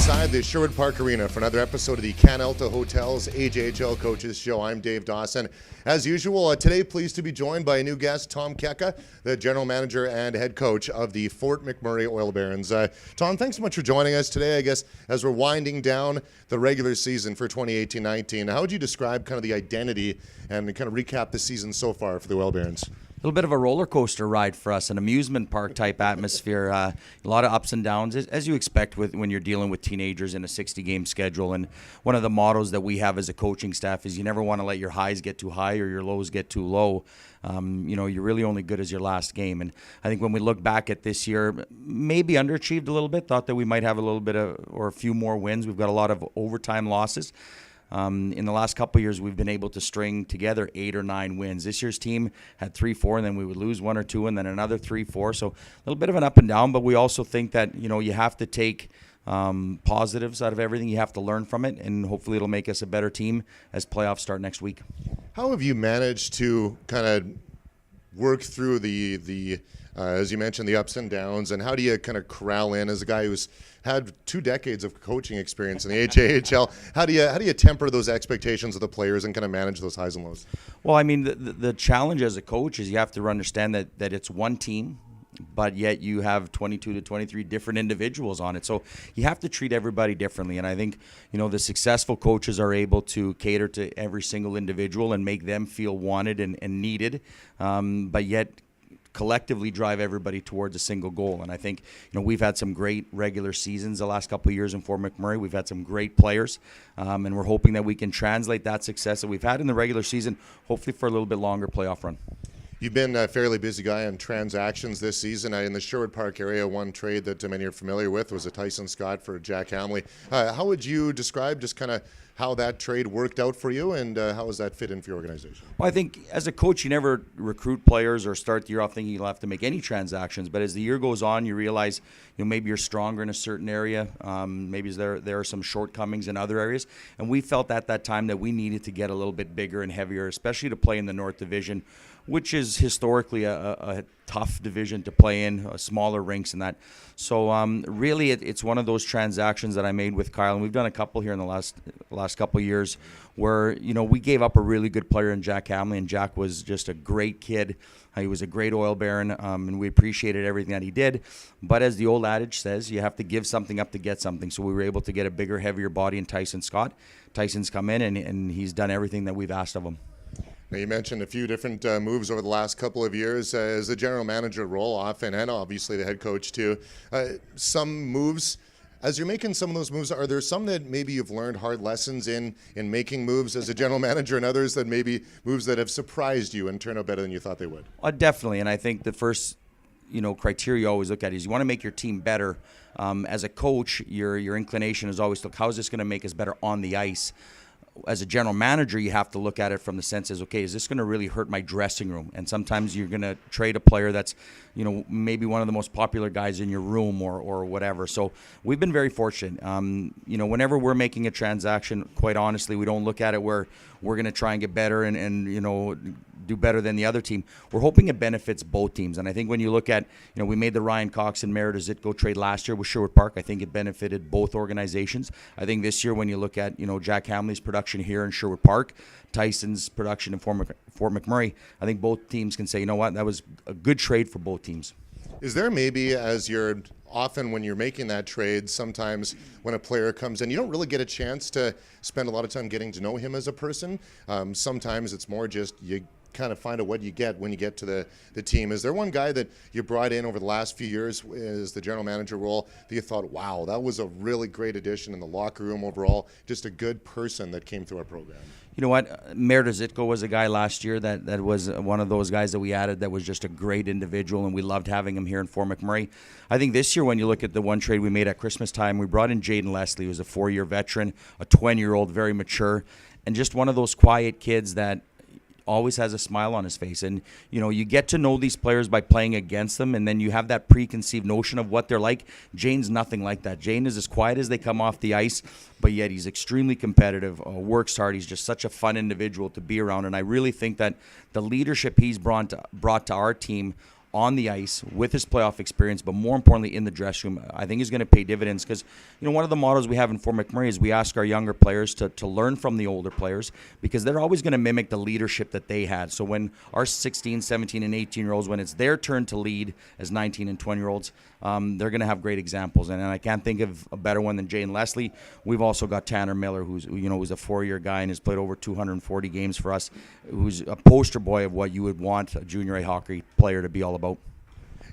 inside the Sherwood Park Arena for another episode of the Canalta Hotels AJHL Coaches Show. I'm Dave Dawson. As usual, today pleased to be joined by a new guest, Tom Keca, the general manager and head coach of the Fort McMurray Oil Barons. Tom, thanks so much for joining us today. I guess as we're winding down the regular season for 2018-19, how would you describe kind of the identity and kind of recap the season so far for the Oil Barons? A little bit of a roller coaster ride for us, an amusement park type atmosphere. A lot of ups and downs, as you expect when you're dealing with teenagers in a 60-game schedule. And one of the mottos that we have as a coaching staff is you never want to let your highs get too high or your lows get too low. You're really only good as your last game. And I think when we look back at this year, maybe underachieved a little bit, thought that we might have a little bit of, or a few more wins. We've got a lot of overtime losses. In the last couple of years, we've been able to string together 8 or 9 wins. This year's team had 3-4, and then we would lose 1 or 2, and then another 3-4. So a little bit of an up and down, but we also think that, you have to take positives out of everything. You have to learn from it, and hopefully it'll make us a better team as playoffs start next week. How have you managed to kind of work through the as you mentioned, the ups and downs, and how do you kind of corral in as a guy who's had 2 decades of coaching experience in the AJHL? How do you temper those expectations of the players and kind of manage those highs and lows? Well, I mean, the challenge as a coach is you have to understand that it's one team, but yet you have 22 to 23 different individuals on it. So you have to treat everybody differently. And I think, the successful coaches are able to cater to every single individual and make them feel wanted and needed, but yet collectively drive everybody towards a single goal. And I think, we've had some great regular seasons the last couple of years in Fort McMurray. We've had some great players, and we're hoping that we can translate that success that we've had in the regular season, hopefully for a little bit longer playoff run. You've been a fairly busy guy on transactions this season. In the Sherwood Park area, one trade that many are familiar with was a Tyson Scott for Jack Hamley. How would you describe just kind of how that trade worked out for you, and how does that fit in for your organization? Well, I think as a coach, you never recruit players or start the year off thinking you'll have to make any transactions. But as the year goes on, you realize maybe you're stronger in a certain area. Maybe there are some shortcomings in other areas. And we felt at that time that we needed to get a little bit bigger and heavier, especially to play in the North Division, which is historically a tough division to play in, smaller rinks and that. So really it's one of those transactions that I made with Kyle, and we've done a couple here in the last couple of years where, we gave up a really good player in Jack Hamley, and Jack was just a great kid. He was a great oil baron, and we appreciated everything that he did. But as the old adage says, you have to give something up to get something. So we were able to get a bigger, heavier body in Tyson Scott. Tyson's come in, and he's done everything that we've asked of him. Now, you mentioned a few different moves over the last couple of years as the general manager role often, and obviously the head coach too. Some moves, as you're making some of those moves, are there some that maybe you've learned hard lessons in making moves as a general manager, and others that maybe moves that have surprised you and turned out better than you thought they would? Definitely, and I think the first criteria you always look at is you want to make your team better. As a coach, your inclination is always, look, how is this going to make us better on the ice? As a general manager, you have to look at it from the sense is, okay, is this going to really hurt my dressing room? And sometimes you're going to trade a player that's, maybe one of the most popular guys in your room or whatever. So we've been very fortunate. Whenever we're making a transaction, quite honestly, we don't look at it where we're going to try and get better and do better than the other team. We're hoping it benefits both teams. And I think when you look at, we made the Ryan Cox and Merida Zitko trade last year with Sherwood Park. I think it benefited both organizations. I think this year when you look at, Jack Hamley's production here in Sherwood Park, Tyson's production in Fort McMurray, I think both teams can say, that was a good trade for both teams. Is there maybe, often when you're making that trade, sometimes when a player comes in, you don't really get a chance to spend a lot of time getting to know him as a person. Sometimes it's more just you kind of find out what you get when you get to the team. Is there one guy that you brought in over the last few years as the general manager role that you thought, wow, that was a really great addition in the locker room overall, just a good person that came through our program? You know what? Merida Zitko was a guy last year that was one of those guys that we added that was just a great individual, and we loved having him here in Fort McMurray. I think this year when you look at the one trade we made at Christmas time, we brought in Jaden Leslie, who's a 4-year veteran, a 20-year-old, very mature, and just one of those quiet kids that always has a smile on his face. And, you get to know these players by playing against them, and then you have that preconceived notion of what they're like. Jane's nothing like that. Jane is as quiet as they come off the ice, but yet he's extremely competitive, works hard. He's just such a fun individual to be around. And I really think that the leadership he's brought to our team on the ice with his playoff experience, but more importantly in the dressing room, I think is going to pay dividends because, one of the mottos we have in Fort McMurray is we ask our younger players to learn from the older players because they're always going to mimic the leadership that they had. So when our 16, 17, and 18-year-olds, when it's their turn to lead as 19 and 20-year-olds, they're going to have great examples. And I can't think of a better one than Jay and Leslie. We've also got Tanner Miller, who's a 4-year guy and has played over 240 games for us, who's a poster boy of what you would want a junior A hockey player to be all about.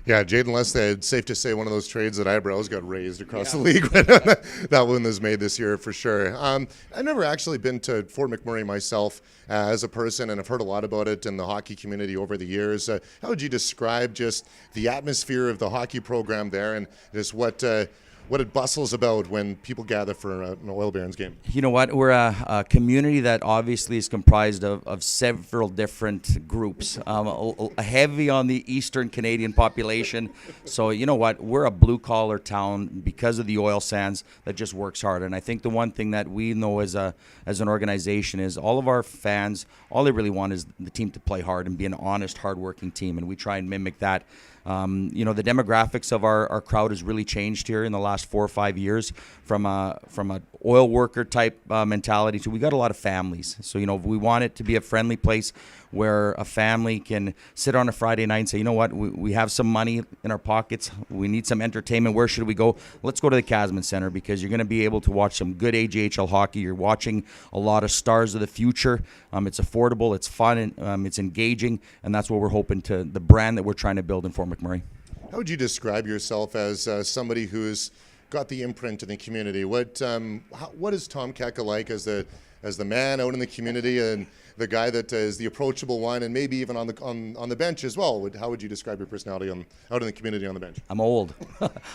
Yeah, Jaden Leslie, it's safe to say one of those trades that eyebrows got raised across the league when that one was made this year for sure. I've never actually been to Fort McMurray myself as a person, and I've heard a lot about it in the hockey community over the years. How would you describe just the atmosphere of the hockey program there and just what it bustles about when people gather for an Oil Barons game? You know what? We're a community that obviously is comprised of several different groups, heavy on the Eastern Canadian population. So you know what? We're a blue-collar town because of the oil sands that just works hard. And I think the one thing that we know as an organization is all of our fans, all they really want is the team to play hard and be an honest, hard-working team. And we try and mimic that. The demographics of our crowd has really changed here in the last 4 or 5 years from a oil worker type mentality to we got a lot of families. So, we want it to be a friendly place where a family can sit on a Friday night and say, you know what, we have some money in our pockets. We need some entertainment. Where should we go? Let's go to the Casman Center because you're going to be able to watch some good AJHL hockey. You're watching a lot of stars of the future. It's affordable, it's fun, and it's engaging, and that's what we're hoping to, the brand that we're trying to build in Fort McMurray. How would you describe yourself as somebody who's got the imprint in the community? What is Tom Keca like as the man out in the community and the guy that is the approachable one, and maybe even on the bench as well? How would you describe your personality out in the community on the bench? I'm old.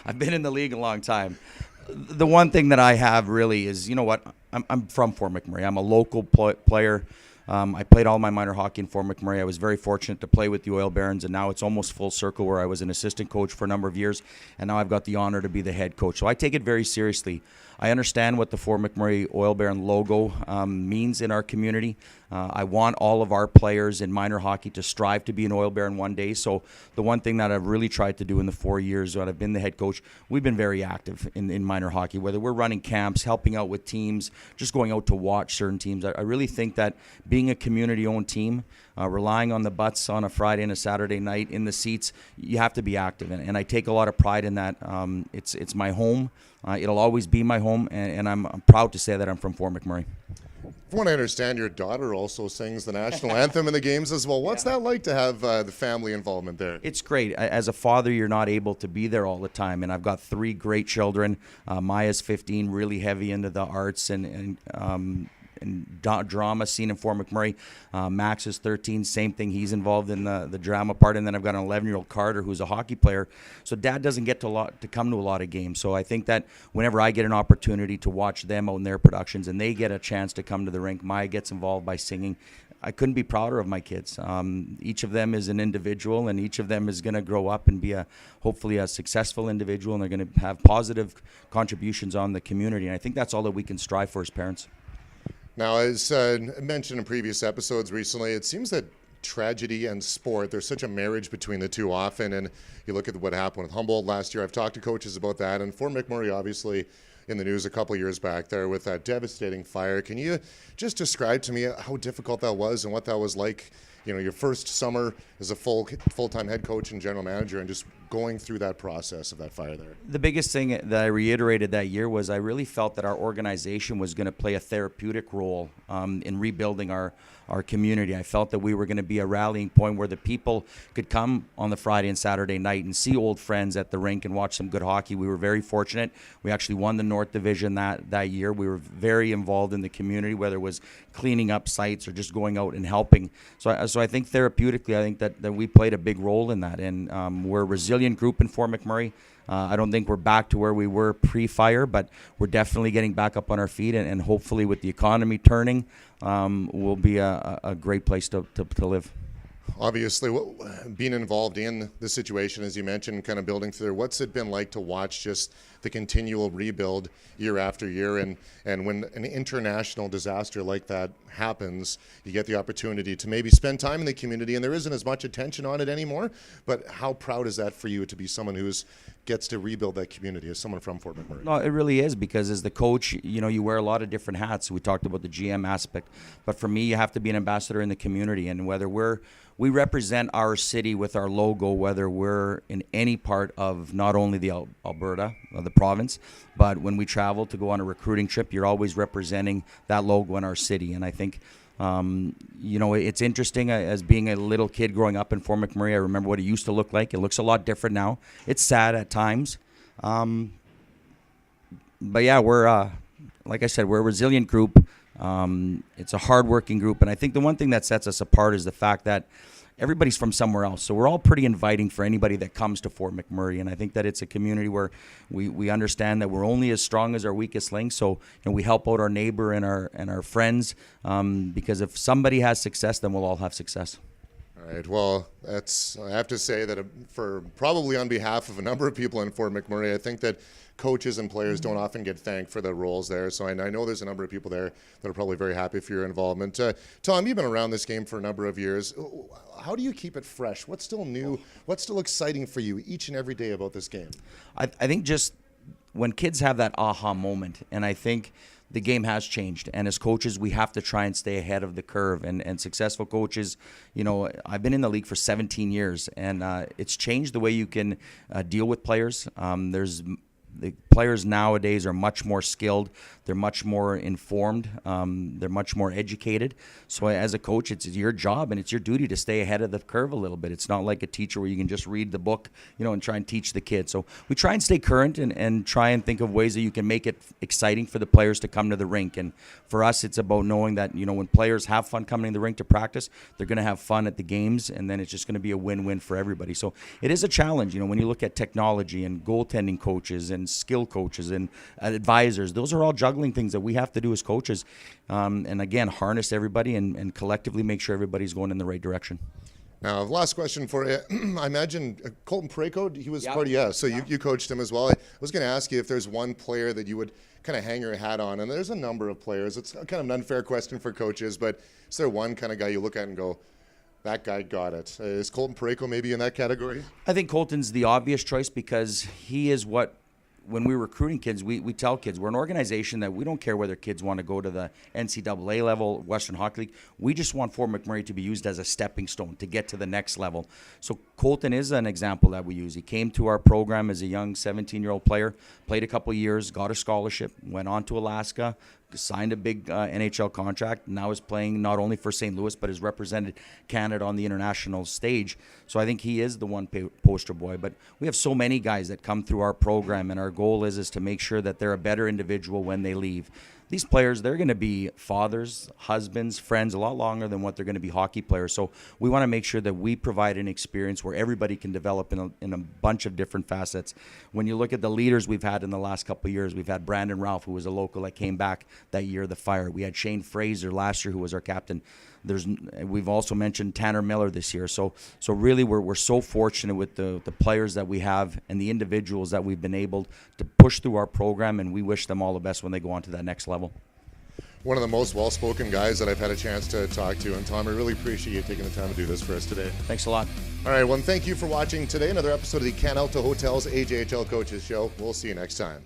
I've been in the league a long time. The one thing that I have really is, I'm from Fort McMurray. I'm a local player. I played all my minor hockey in Fort McMurray. I was very fortunate to play with the Oil Barons, and now it's almost full circle where I was an assistant coach for a number of years, and now I've got the honor to be the head coach. So I take it very seriously. I understand what the Fort McMurray Oil Baron logo means in our community. I want all of our players in minor hockey to strive to be an Oil Baron one day. So the one thing that I've really tried to do in the 4 years that I've been the head coach, we've been very active in minor hockey, whether we're running camps, helping out with teams, just going out to watch certain teams. I really think that being a community-owned team, relying on the butts on a Friday and a Saturday night in the seats, you have to be active. And I take a lot of pride in that. It's my home. It'll always be my home, and I'm proud to say that I'm from Fort McMurray. From what I understand, your daughter also sings the national anthem in the games as well. What's that like to have the family involvement there? It's great. As a father, you're not able to be there all the time, and I've got 3 great children. Maya's 15, really heavy into the arts and drama scene in Fort McMurray. Max is 13, same thing. He's involved in the drama part. And then I've got an 11-year-old Carter who's a hockey player. So Dad doesn't get to come to a lot of games. So I think that whenever I get an opportunity to watch them out in their productions and they get a chance to come to the rink, Maya gets involved by singing. I couldn't be prouder of my kids. Each of them is an individual, and each of them is going to grow up and be hopefully a successful individual, and they're going to have positive contributions on the community. And I think that's all that we can strive for as parents. Now, as mentioned in previous episodes recently, it seems that tragedy and sport, there's such a marriage between the two often, and you look at what happened with Humboldt last year. I've talked to coaches about that, and Fort McMurray obviously in the news a couple of years back there with that devastating fire. Can you just describe to me how difficult that was and what that was like, your first summer as a full-time head coach and general manager, and just going through that process of that fire there? The biggest thing that I reiterated that year was I really felt that our organization was going to play a therapeutic role in rebuilding our community. I felt that we were going to be a rallying point where the people could come on the Friday and Saturday night and see old friends at the rink and watch some good hockey. We were very fortunate. We actually won the North Division that year. We were very involved in the community, whether it was cleaning up sites or just going out and helping. So I think therapeutically, I think that we played a big role in that. And we're a resilient group in Fort McMurray. I don't think we're back to where we were pre-fire, but we're definitely getting back up on our feet, and hopefully with the economy turning, we'll be a great place to live. Obviously, being involved in the situation, as you mentioned, kind of building through there, what's it been like to watch just the continual rebuild year after year? And when an international disaster like that happens, you get the opportunity to maybe spend time in the community, and there isn't as much attention on it anymore. But how proud is that for you to be someone who gets to rebuild that community as someone from Fort McMurray? No, it really is, because as the coach, you wear a lot of different hats. We talked about the GM aspect, but for me, you have to be an ambassador in the community, and whether we represent our city with our logo, whether we're in any part of not only the Alberta, the province, but when we travel to go on a recruiting trip, you're always representing that logo in our city. And I think, it's interesting as being a little kid growing up in Fort McMurray. I remember what it used to look like. It looks a lot different now. It's sad at times. But yeah, we're, like I said, we're a resilient group. It's a hardworking group, and I think the one thing that sets us apart is the fact that everybody's from somewhere else. So we're all pretty inviting for anybody that comes to Fort McMurray, and I think that it's a community where we understand that we're only as strong as our weakest link. So we help out our neighbor and our friends, because if somebody has success, then we'll all have success. All right. Well, I have to say that for probably on behalf of a number of people in Fort McMurray, I think that coaches and players don't often get thanked for their roles there. So I know there's a number of people there that are probably very happy for your involvement. Tom, you've been around this game for a number of years. How do you keep it fresh? What's still new? What's still exciting for you each and every day about this game? I think just when kids have that aha moment, and I think the game has changed, and as coaches we have to try and stay ahead of the curve, and successful coaches, I've been in the league for 17 years, and it's changed the way you can deal with players. The players nowadays are much more skilled. They're much more informed. They're much more educated. So as a coach, it's your job and it's your duty to stay ahead of the curve a little bit. It's not like a teacher where you can just read the book, and try and teach the kids. So we try and stay current and try and think of ways that you can make it exciting for the players to come to the rink. And for us, it's about knowing that, when players have fun coming to the rink to practice, they're going to have fun at the games, and then it's just going to be a win-win for everybody. So it is a challenge, when you look at technology and goaltending coaches and skill coaches and advisors. Those are all juggling things that we have to do as coaches, and again, harness everybody and collectively make sure everybody's going in the right direction. Now, last question for you. I imagine Colton Perico, he was part of, so you coached him as well. I was going to ask you if there's one player that you would kind of hang your hat on, and there's a number of players. It's kind of an unfair question for coaches, but is there one kind of guy you look at and go, that guy got it? Is Colton Perico maybe in that category? I think Colton's the obvious choice, because he is what, when we're recruiting kids, we tell kids we're an organization that we don't care whether kids want to go to the NCAA level, Western Hockey League. We just want Fort McMurray to be used as a stepping stone to get to the next level. So Colton is an example that we use. He came to our program as a young 17-year-old player, played a couple of years, got a scholarship, went on to Alaska, signed a big NHL contract, now is playing not only for St. Louis, but has represented Canada on the international stage. So I think he is the one poster boy. But we have so many guys that come through our program, and our goal is to make sure that they're a better individual when they leave. These players, they're going to be fathers, husbands, friends a lot longer than what they're going to be hockey players. So we want to make sure that we provide an experience where everybody can develop in a bunch of different facets. When you look at the leaders we've had in the last couple of years, we've had Brandon Ralph, who was a local that came back that year, the Fire. We had Shane Fraser last year, who was our captain. We've also mentioned Tanner Miller this year. So really we're so fortunate with the players that we have and the individuals that we've been able to push through our program, and we wish them all the best when they go on to that next level. One of the most well-spoken guys that I've had a chance to talk to. And Tom, I really appreciate you taking the time to do this for us today. Thanks a lot. All right, well, thank you for watching today. Another episode of the Canalta Hotels AJHL Coaches Show. We'll see you next time.